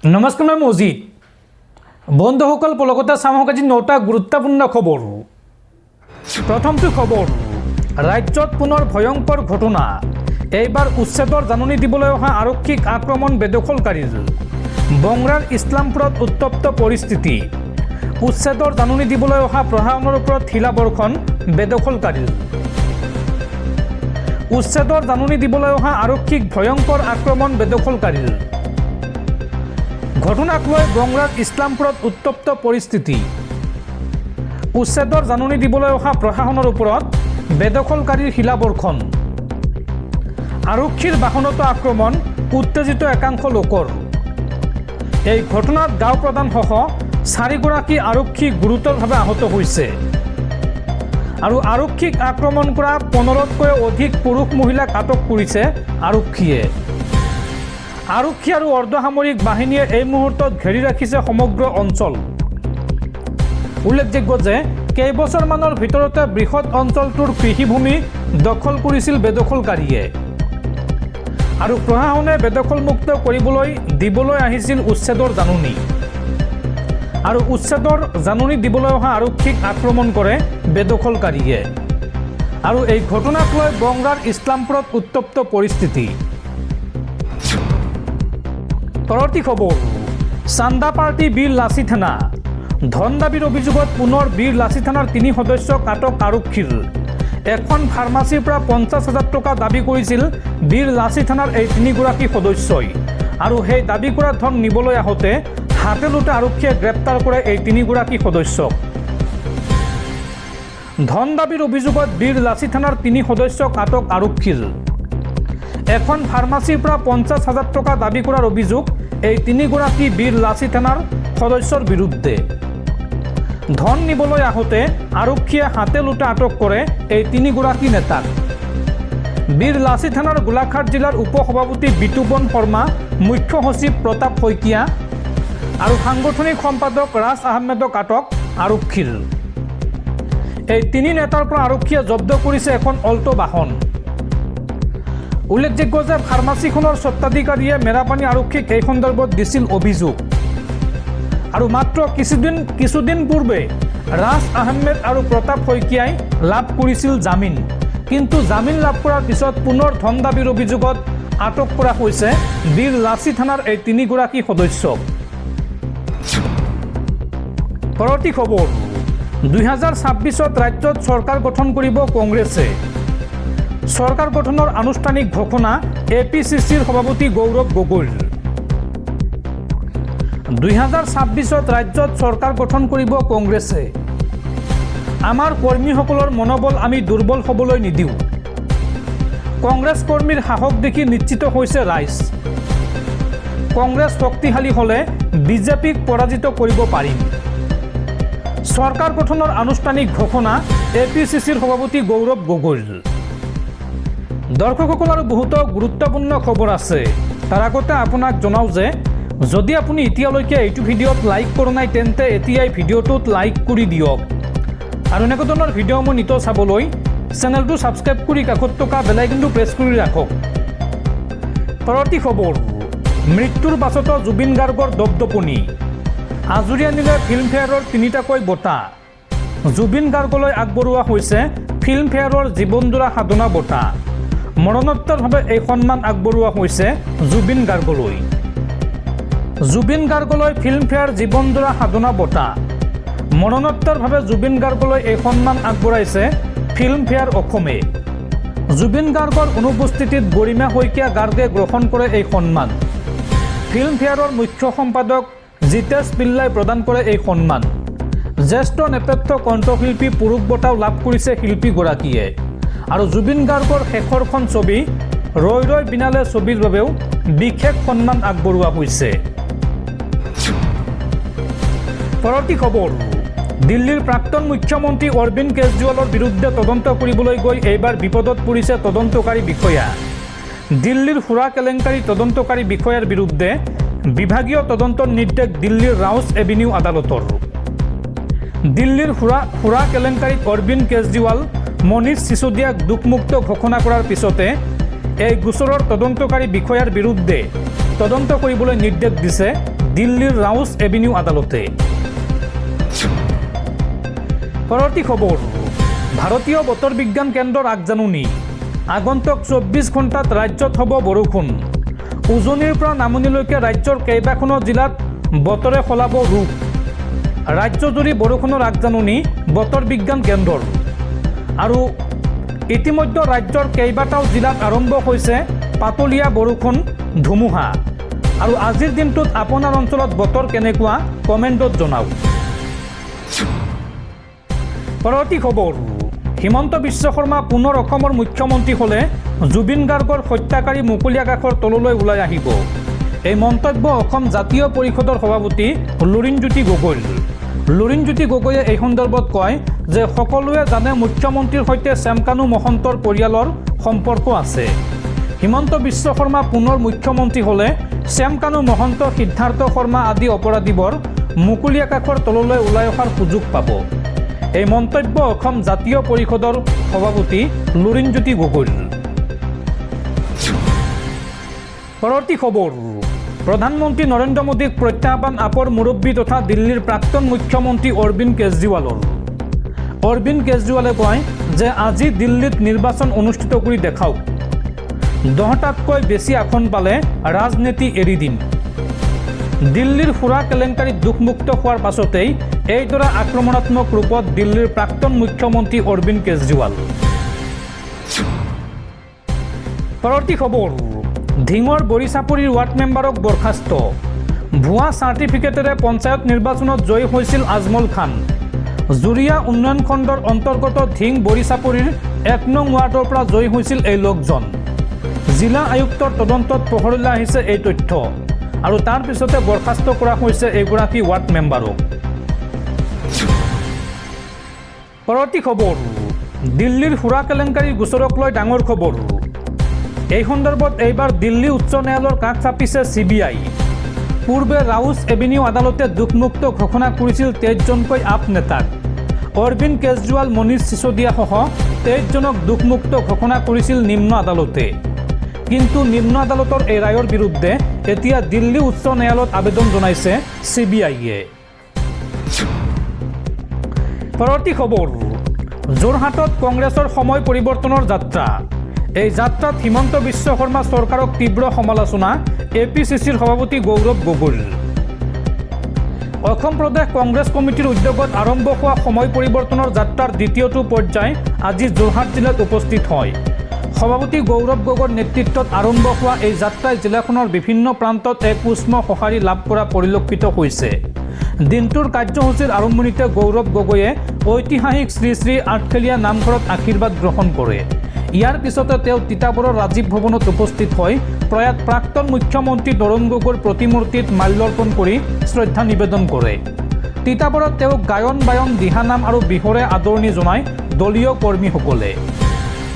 নমস্কাৰ মই মজিদ বন্ধুসকল পলকতে চাওক আজি 9টা গুৰুত্বপূৰ্ণ খবৰ। প্ৰথমটো খবৰ, ৰাজ্যত পুনৰ ভয়ংকৰ ঘটনা। এইবাৰ উচ্ছেদৰ জাননী দিবলৈ অহা আৰক্ষীক আক্ৰমণ বেদখলকাৰীৰ। বংৰাৰ ইছলামপুৰত উত্তপ্ত পৰিস্থিতি। উচ্ছেদৰ জাননী দিবলৈ অহা প্ৰশাসনৰ ওপৰত শিলাবৰ্ষণ বেদখলকাৰীৰ। উচ্ছেদৰ জাননী দিবলৈ অহা আৰক্ষীক ভয়ংকৰ আক্ৰমণ বেদখলকাৰীৰ। ঘটনাক লৈ বংৰাৰ ইছলামপুৰত উত্তপ্ত পৰিস্থিতি। উচ্ছেদৰ জাননী দিবলৈ অহা প্ৰশাসনৰ ওপৰত বেদখলকাৰীৰ শিলাবৰ্ষণ। আৰক্ষীৰ বাহনতো আক্ৰমণ, উত্তেজিত একাংশ লোকৰ। এই ঘটনাত গাঁও প্ৰধানসহ 4গৰাকী আৰক্ষী গুৰুতৰভাৱে আহত হৈছে আৰু আৰক্ষীক আক্ৰমণ কৰা 15তকৈ অধিক পুৰুষ মহিলাক আটক কৰিছে আৰক্ষীয়ে। আৰক্ষী আৰু অৰ্ধসামৰিক বাহিনীয়ে এই মুহূৰ্তত ঘেৰি ৰাখিছে সমগ্ৰ অঞ্চল। উল্লেখযোগ্য যে কেইবছৰমানৰ ভিতৰতে বৃহৎ অঞ্চলটোৰ কৃষিভূমি দখল কৰিছিল বেদখলকাৰীয়ে আৰু প্ৰশাসনে বেদখলমুক্ত কৰিবলৈ দিবলৈ আহিছিল উচ্ছেদৰ জাননী। আৰু উচ্ছেদৰ জাননী দিবলৈ অহা আৰক্ষীক আক্ৰমণ কৰে বেদখলকাৰীয়ে। আৰু এই ঘটনাক লৈ বংৰাৰ ইছলামপুৰত উত্তপ্ত পৰিস্থিতি। পৰৱৰ্তী খবৰ, চান্দা পাৰ্টি বীৰ লাচি থানা। ধন দাবীৰ অভিযোগত পুনৰ বীৰ লাচি থানাৰ 3 সদস্যক আটক আৰক্ষীৰ। এখন ফাৰ্মাচীৰ পৰা 50,000 টকা দাবী কৰিছিল বীৰ লাচি থানাৰ এই 3গৰাকী সদস্যই আৰু সেই দাবী কৰা ধন নিবলৈ আহোঁতে হাতে লোটা আৰক্ষীয়ে গ্ৰেপ্তাৰ কৰে এই 3গৰাকী সদস্যক। ধন দাবীৰ অভিযোগত বীৰ লাচি থানাৰ 3 সদস্যক আটক আৰক্ষীৰ। এখন ফাৰ্মাচীৰ পৰা 50,000 টকা দাবী কৰাৰ অভিযোগ এই 3গৰাকী বীৰ লাচি থানাৰ সদস্যৰ বিৰুদ্ধে। ধন নিবলৈ আহোঁতে আৰক্ষীয়ে হাতে লোটা আটক কৰে এই 3গৰাকী নেতাক। বীৰ লাচি থানাৰ গোলাঘাট জিলাৰ উপসভাপতি বিতুপন শৰ্মা, মুখ্য সচিব প্ৰতাপ শইকীয়া আৰু সাংগঠনিক সম্পাদক ৰাজ আহমেদক আটক আৰক্ষীৰ। এই 3 নেতাৰ পৰা আৰক্ষীয়ে জব্দ কৰিছে এখন অল্টো বাহন। উল্লেখযোগ্য যে ফাৰ্মাচীখনৰ স্বত্বাধিকাৰীয়ে মেৰাপানী আৰক্ষীক এই সন্দৰ্ভত দিছিল অভিযোগ আৰু মাত্ৰ কিছুদিন পূৰ্বে ৰাজ আহমেদ আৰু প্ৰতাপ শইকীয়াই লাভ কৰিছিল জামিন। কিন্তু জামিন লাভ কৰাৰ পিছত পুনৰ ধন দাবীৰ অভিযোগত আটক কৰা হৈছে বীৰ লাচি থানাৰ এই 3গৰাকী সদস্যক। পৰৱৰ্তী খবৰ, 2026ত ৰাজ্যত চৰকাৰ গঠন কৰিব কংগ্ৰেছে। চৰকাৰ গঠনৰ আনুষ্ঠানিক ঘোষণা APCCৰ সভাপতি গৌৰৱ গগৈৰ। 2026ত ৰাজ্যত চৰকাৰ গঠন কৰিব কংগ্ৰেছে। আমাৰ কৰ্মীসকলৰ মনোবল আমি দুৰ্বল হ'বলৈ নিদিওঁ। কংগ্ৰেছ কৰ্মীৰ সাহস দেখি নিশ্চিত হৈছে ৰাইজ। কংগ্ৰেছ শক্তিশালী হ'লে বিজেপিক পৰাজিত কৰিব পাৰিম। চৰকাৰ গঠনৰ আনুষ্ঠানিক ঘোষণা APCCৰ সভাপতি গৌৰৱ গগৈৰ। দৰ্শকসকল আৰু বহুতো গুৰুত্বপূৰ্ণ খবৰ আছে। তাৰ আগতে আপোনাক জনাওঁ যে যদি আপুনি এতিয়ালৈকে এইটো ভিডিঅ'ত লাইক কৰা নাই তেন্তে এতিয়াই ভিডিঅ'টোত লাইক কৰি দিয়ক আৰু এনেকুৱা ধৰণৰ ভিডিঅ' মই নিতৌ চাবলৈ চেনেলটো ছাবস্ক্ৰাইব কৰি কাষত থকা বেল আইকনটো প্ৰেছ কৰি ৰাখক। পৰৱৰ্তী খবৰ, মৃত্যুৰ পাছতো জুবিন গাৰ্গৰ দপদপনি। আজৰি আনিলে ফিল্মফেয়াৰৰ 3টাকৈ বঁটা। জুবিন গাৰ্গলৈ আগবঢ়োৱা হৈছে ফিল্মফেয়াৰৰ জীৱনজোৰা সাধনা বঁটা। মৰণোত্তৰভাৱে এই সন্মান আগবঢ়োৱা হৈছে জুবিন গাৰ্গলৈ। জুবিন গাৰ্গলৈ ফিল্মফেয়াৰ জীৱনজোৰা সাধনা বঁটা। মৰণোত্তৰভাৱে জুবিন গাৰ্গলৈ এই সন্মান আগবঢ়াইছে ফিল্মফেয়াৰ অসমে। জুবিন গাৰ্গৰ অনুপস্থিতিত গৰিমা শইকীয়া গাৰ্গে গ্ৰহণ কৰে এই সন্মান। ফিল্মফেয়াৰৰ মুখ্য সম্পাদক জিতেশ পিল্লাই প্ৰদান কৰে এই সন্মান। জ্যেষ্ঠ নেপথ্য কণ্ঠশিল্পী পুৰুষ বঁটাও লাভ কৰিছে শিল্পীগৰাকীয়ে আৰু জুবিন গাৰ্গৰ শেষৰখন ছবি ৰৈ ৰৈ বিনালে ছবিৰ বাবেও বিশেষ সন্মান আগবঢ়োৱা হৈছে। পৰৱৰ্তী খবৰ, দিল্লীৰ প্ৰাক্তন মুখ্যমন্ত্ৰী অৰবিন্দ কেজৰিৱালৰ বিৰুদ্ধে তদন্ত কৰিবলৈ গৈ এইবাৰ বিপদত পৰিছে তদন্তকাৰী বিষয়া। দিল্লীৰ সুৰা কেলেংকাৰী তদন্তকাৰী বিষয়াৰ বিৰুদ্ধে বিভাগীয় তদন্তৰ নিৰ্দেশ দিল্লীৰ ৰাউছ এভিনিউ আদালতৰ। দিল্লীৰ সুৰা কেলেংকাৰীত অৰবিন্দ কেজৰিৱাল, মনীষ চিচোদিয়াক দোষমুক্ত ঘোষণা কৰাৰ পিছতে এই গোচৰৰ তদন্তকাৰী বিষয়াৰ বিৰুদ্ধে তদন্ত কৰিবলৈ নিৰ্দেশ দিছে দিল্লীৰ ৰাউছ এভিনিউ আদালতে। পৰৱৰ্তী খবৰ, ভাৰতীয় বতৰ বিজ্ঞান কেন্দ্ৰৰ আগজাননী, আগন্তুক 24 ঘণ্টাত ৰাজ্যত হ'ব বৰষুণ। উজনিৰ পৰা নামনিলৈকে ৰাজ্যৰ কেইবাখনো জিলাত বতৰে সলাব ৰূপ। ৰাজ্যজুৰি বৰষুণৰ আগজাননী বতৰ বিজ্ঞান কেন্দ্ৰৰ। আৰু ইতিমধ্যে ৰাজ্যৰ কেইবাটাও জিলাত আৰম্ভ হৈছে পাতলীয়া বৰষুণ, ধুমুহা। আৰু আজিৰ দিনটোত আপোনাৰ অঞ্চলত বতৰ কেনেকুৱা কমেণ্টত জনাওক। পৰৱৰ্তী খবৰ, হিমন্ত বিশ্ব শৰ্মা পুনৰ অসমৰ মুখ্যমন্ত্ৰী হ'লে জুবিন গাৰ্গৰ হত্যাকাৰী মুকলি আকাশৰ তললৈ ওলাই আহিব। এই মন্তব্য অসম জাতীয় পৰিষদৰ সভাপতি লুৰিণজ্যোতি গগৈৰ। লুৰিণজ্যোতি গগৈয়ে এই সন্দৰ্ভত কয় যে সকলোৱে জানে মুখ্যমন্ত্ৰীৰ সৈতে শ্যামকানু মহন্তৰ পৰিয়ালৰ সম্পৰ্ক আছে। হিমন্ত বিশ্ব শৰ্মা পুনৰ মুখ্যমন্ত্ৰী হ'লে শ্যামকানু মহন্ত, সিদ্ধাৰ্থ শৰ্মা আদি অপৰাধীবোৰ মুকলি আকাশৰ তললৈ ওলাই অহাৰ সুযোগ পাব। এই মন্তব্য অসম জাতীয় পৰিষদৰ সভাপতি লুৰিণজ্যোতি গগৈৰ। পৰৱৰ্তী খবৰ, প্ৰধানমন্ত্ৰী নৰেন্দ্ৰ মোদীক প্ৰত্যাহ্বান আপৰ মুৰব্বী তথা দিল্লীৰ প্ৰাক্তন মুখ্যমন্ত্ৰী অৰবিন্দ কেজৰিৱালৰ। অৰবিন্দ কেজৰিৱালে কয় যে আজি দিল্লীত নিৰ্বাচন অনুষ্ঠিত কৰি দেখাওক। 10টাতকৈ বেছি আসন পালে ৰাজনীতি এৰি দিম। দিল্লীৰ সুৰা কেলেংকাৰীত দুখমুক্ত হোৱাৰ পাছতেই এইদৰে আক্ৰমণাত্মক ৰূপত দিল্লীৰ প্ৰাক্তন মুখ্যমন্ত্ৰী অৰবিন্দ কেজৰিৱাল। পৰৱৰ্তী খবৰ, ধিঙৰ বৰিচাপৰিৰ ৱাৰ্ড মেম্বাৰক বৰখাস্ত। ভুৱা চাৰ্টিফিকেটেৰে পঞ্চায়ত নিৰ্বাচনত জয়ী হৈছিল আজমল খান। জুৰিয়া উন্নয়ন খণ্ডৰ অন্তৰ্গত ধিং বৰিচাপৰিৰ 1 নং ৱাৰ্ডৰ পৰা জয়ী হৈছিল এই লোকজন। জিলা আয়ুক্তৰ তদন্তত পোহৰলৈ আহিছে এই তথ্য আৰু তাৰ পিছতে বৰখাস্ত কৰা হৈছে এইগৰাকী ৱাৰ্ড মেম্বাৰক। পৰৱৰ্তী খবৰ, দিল্লীৰ সুৰা কেলেংকাৰীৰ গোচৰক লৈ ডাঙৰ খবৰ। এই সন্দৰ্ভত এইবাৰ দিল্লী উচ্চ ন্যায়ালয়ৰ কাষ চাপিছে CBI। পূৰ্বে ৰাউছ এভিনিউ আদালতে দুখমুক্ত ঘোষণা কৰিছিল 23জনকৈ আপ নেতাক। অৰবিন্দ কেজৰিৱাল, মনীষ সিসোদিয়াসহ 23জনক দুখমুক্ত ঘোষণা কৰিছিল নিম্ন আদালতে। কিন্তু নিম্ন আদালতৰ এই ৰায়ৰ বিৰুদ্ধে এতিয়া দিল্লী উচ্চ ন্যায়ালয়ত আবেদন জনাইছে CBI-এ। পৰৱৰ্তী খবৰ, যোৰহাটত কংগ্ৰেছৰ সময় পৰিৱৰ্তনৰ যাত্ৰা। এই যাত্ৰাত হিমন্ত বিশ্ব শৰ্মা চৰকাৰক তীব্ৰ সমালোচনা APCCৰ সভাপতি গৌৰৱ গগৈৰ। অসম প্ৰদেশ কংগ্ৰেছ কমিটিৰ উদ্যোগত আৰম্ভ হোৱা সময় পৰিৱৰ্তনৰ যাত্ৰাৰ দ্বিতীয়টো পৰ্যায় আজি যোৰহাট জিলাত উপস্থিত হয়। সভাপতি গৌৰৱ গগৈৰ নেতৃত্বত আৰম্ভ হোৱা এই যাত্ৰাই জিলাখনৰ বিভিন্ন প্ৰান্তত এক উষ্ম সঁহাৰি লাভ কৰা পৰিলক্ষিত হৈছে। দিনটোৰ কাৰ্যসূচীৰ আৰম্ভণিতে গৌৰৱ গগৈয়ে ঐতিহাসিক শ্ৰী শ্ৰী আঠখেলীয়া নামঘৰত আশীৰ্বাদ গ্ৰহণ কৰে। ইয়াৰ পিছতে তেওঁ তিতাবৰৰ ৰাজীৱ ভৱনত উপস্থিত হৈ প্ৰয়াত প্ৰাক্তন মুখ্যমন্ত্ৰী তৰুণ গগৈৰ প্ৰতিমূৰ্তিত মাল্যাৰ্পণ কৰি শ্ৰদ্ধা নিবেদন কৰে। তিতাবৰত তেওঁক গায়ন বায়ন, দিহানাম আৰু বিহুৰে আদৰণি জনায় দলীয় কৰ্মীসকলে।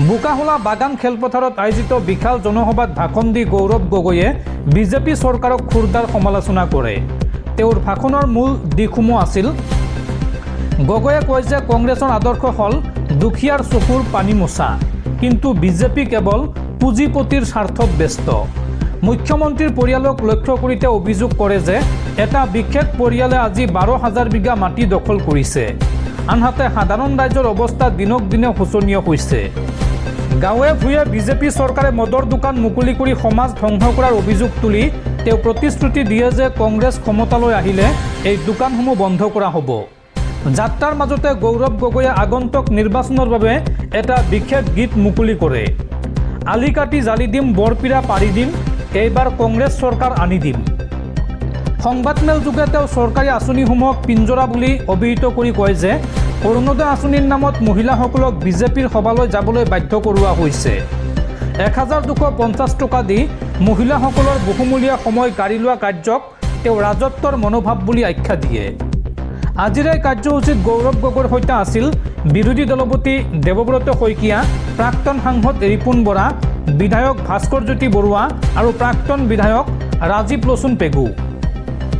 বোকাহোলা বাগান খেলপথাৰত আয়োজিত বিশাল জনসভাত ভাষণ দি গৌৰৱ গগৈয়ে বিজেপি চৰকাৰক খুৰদাৰ সমালোচনা কৰে। তেওঁৰ ভাষণৰ মূল দিশসমূহ আছিল, গগৈয়ে কয় যে কংগ্ৰেছৰ আদৰ্শ হ'ল দুখীয়াৰ চকুৰ পানী মোচা, কিন্তু বিজেপি কেৱল পুঁজিপতিৰ স্বাৰ্থত ব্যস্ত। মুখ্যমন্ত্ৰীৰ পৰিয়ালক লক্ষ্য কৰি তেওঁ অভিযোগ কৰে যে এটা বিশেষ পৰিয়ালে আজি 12,000 বিঘা মাটি দখল কৰিছে। আনহাতে সাধাৰণ ৰাইজৰ অৱস্থা দিনক দিনে শোচনীয় হৈছে। গাঁৱে ভূঞে বিজেপি চৰকাৰে মদৰ দোকান মুকলি কৰি সমাজ ধ্বংস কৰাৰ অভিযোগ তুলি তেওঁ প্ৰতিশ্ৰুতি দিয়ে যে কংগ্ৰেছ ক্ষমতালৈ আহিলে এই দোকানসমূহ বন্ধ কৰা হ'ব। যাত্ৰাৰ মাজতে গৌৰৱ গগৈয়ে আগন্তুক নিৰ্বাচনৰ বাবে এটা বিশেষ গীত মুকলি কৰে। আলি কাটি জালি দিম, বৰপীৰা পাৰি দিম, এইবাৰ কংগ্ৰেছ চৰকাৰ আনি দিম। সংবাদমেল যোগে তেওঁ চৰকাৰী আঁচনিসমূহক পিঞ্জৰা বুলি অভিহিত কৰি কয় যে অৰুণোদয় আঁচনিৰ নামত মহিলাসকলক বিজেপিৰ সভালৈ যাবলৈ বাধ্য কৰোৱা হৈছে। 1250 টকা দি মহিলাসকলৰ বহুমূলীয়া সময় গাড়ী লোৱা কাৰ্যক তেওঁ ৰাজত্বৰ মনোভাৱ বুলি আখ্যা দিয়ে। আজিৰ এই কাৰ্যসূচীত গৌৰৱ গগৈৰ সৈতে আছিল বিৰোধী দলপতি দেৱব্ৰত শইকীয়া, প্ৰাক্তন সাংসদ ৰিপুণ বৰা, বিধায়ক ভাস্কৰ জ্যোতি বৰুৱা আৰু প্ৰাক্তন বিধায়ক ৰাজীৱ লোচন পেগু।